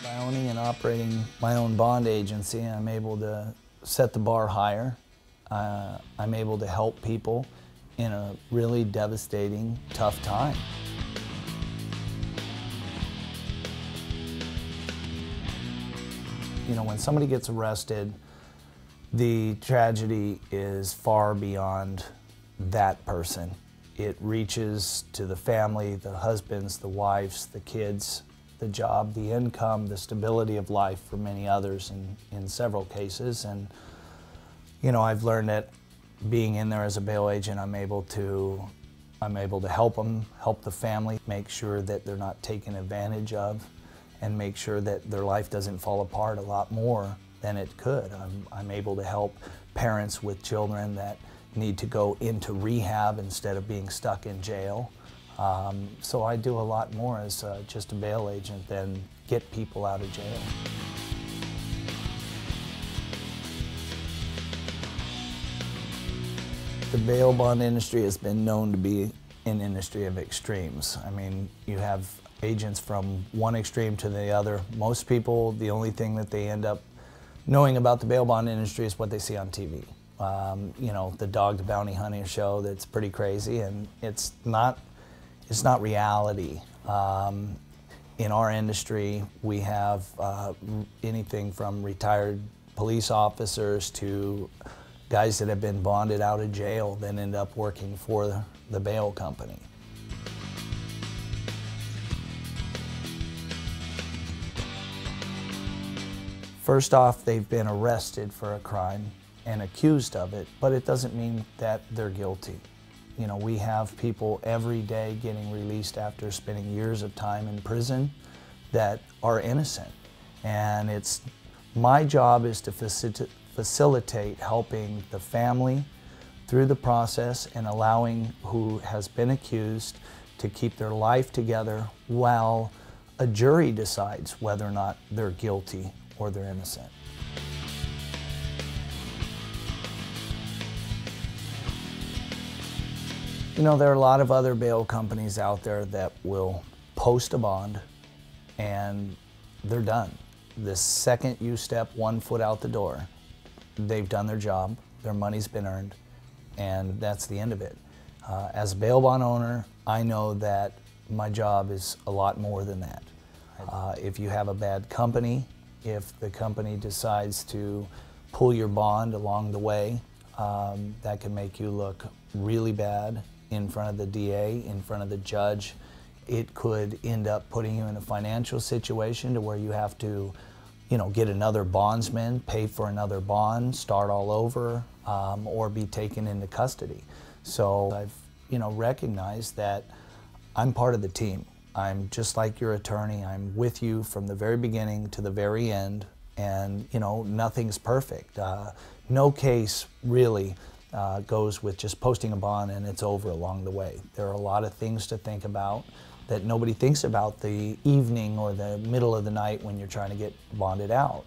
By owning and operating my own bond agency, I'm able to set the bar higher. I'm able to help people in a really devastating, tough time. You know, when somebody gets arrested, the tragedy is far beyond that person. It reaches to the family, the husbands, the wives, the kids, the job, the income, the stability of life for many others in several cases. And, you know, I've learned that being in there as a bail agent, I'm able to help them, help the family, make sure that they're not taken advantage of, and make sure that their life doesn't fall apart a lot more than it could. I'm able to help parents with children that need to go into rehab instead of being stuck in jail. So I do a lot more as just a bail agent than get people out of jail. The bail bond industry has been known to be an industry of extremes. I mean, you have agents from one extreme to the other. Most people, the only thing that they end up knowing about the bail bond industry is what they see on TV. You know, the Dog the Bounty Hunter show that's pretty crazy, and it's not reality. In our industry, we have anything from retired police officers to guys that have been bonded out of jail that end up working for the bail company. First off, they've been arrested for a crime and accused of it, but it doesn't mean that they're guilty. You know, we have people every day getting released after spending years of time in prison that are innocent. And it's my job is to facilitate helping the family through the process and allowing who has been accused to keep their life together while a jury decides whether or not they're guilty or they're innocent. You know, there are a lot of other bail companies out there that will post a bond and they're done. The second you step 1 foot out the door, they've done their job, their money's been earned, and that's the end of it. As a bail bond owner, I know that my job is a lot more than that. If you have a bad company, if the company decides to pull your bond along the way, that can make you look really bad in front of the DA, in front of the judge. It could end up putting you in a financial situation to where you have to, you know, get another bondsman, pay for another bond, start all over, or be taken into custody. So I've, you know, recognized that I'm part of the team. I'm just like your attorney. I'm with you from the very beginning to the very end, and, you know, nothing's perfect. No case really goes with just posting a bond and it's over along the way. There are a lot of things to think about that nobody thinks about the evening or the middle of the night when you're trying to get bonded out.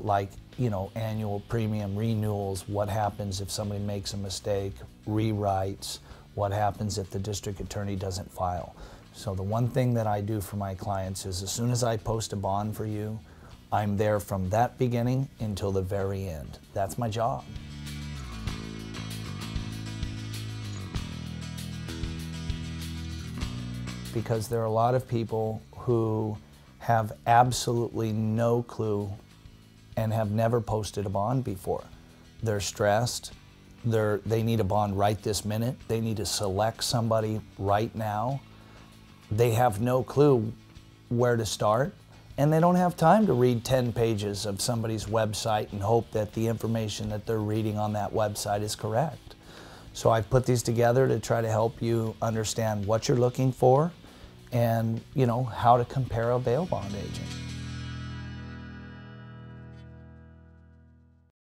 Like, you know, annual premium renewals, what happens if somebody makes a mistake, rewrites, what happens if the district attorney doesn't file. So the one thing that I do for my clients is as soon as I post a bond for you, I'm there from that beginning until the very end. That's my job. Because there are a lot of people who have absolutely no clue and have never posted a bond before. They're stressed, they need a bond right this minute, they need to select somebody right now. They have no clue where to start, and they don't have time to read 10 pages of somebody's website and hope that the information that they're reading on that website is correct. So I've put these together to try to help you understand what you're looking for and, you know, how to compare a bail bond agent.